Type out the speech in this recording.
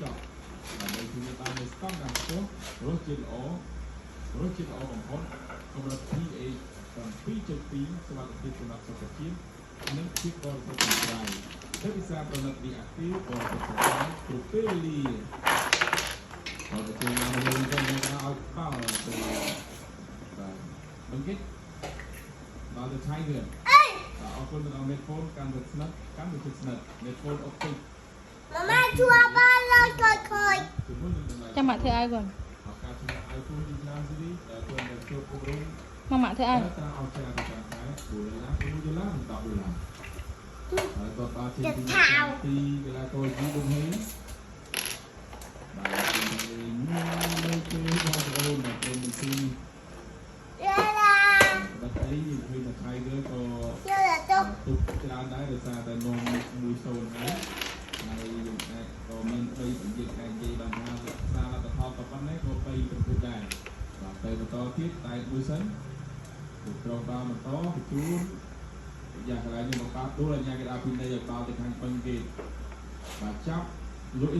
ចប់ដើម្បីជួយតាមស្តង់ដារខ្ពស់រសជាតិល្អបំផុតកម្រិត pH 7.2 សុវត្ថិភាពសម្រាប់សុខភាពនិងភាពបរិសុទ្ធនៃត្រីដែលពិសាប្រណិតរីអាក់ទីវបរិសុទ្ធគ្រប់ពេលវេលាហើយទៅជួយមកលើទៅឲ្យប៉ោទៅបង្កិតដល់ទៅឆៃទៀតអរគុណដល់មេហ្វូនកាន់វិទ្យាកម្មវិធីស្និទ្ធមេហ្វូនអុកទីម៉ាជួបាល់លើខូចចាំមកធ្វើឲ្យបងឱកាសជំនួសឲ្យគូទីឆ្នាំស៊ីរីដែលខ្លួនទៅជួបគម្រោងមកធ្វើឲ្យតាមអស្ចារ្យតាមខែ$4 $10ហើយក៏បានទីកីឡាករយូរហេបាទលើគេបងប្អូនដែលព្រមទីបាត់អីយើងឃើញថា Tiger ក៏ទុកច្រើនដែរដោយសារតែនំ1-0ហើយយើងអាចក៏មាន3ប្រយោគការនិយាយបានថាសារលទ្ធផលក៏ប៉ុណ្ណេះក៏3ប្រភេទដែរបាទទៅបន្តទៀតតែមួយសិនទៅត្រង់ដល់បន្តបញ្ជូនយ៉ាងកន្លែងនេះមកបាត់ដួលអាញាគេដល់ពីនៃឲ្យដល់ទៅខាងពេញគេបាទចាប់លុយ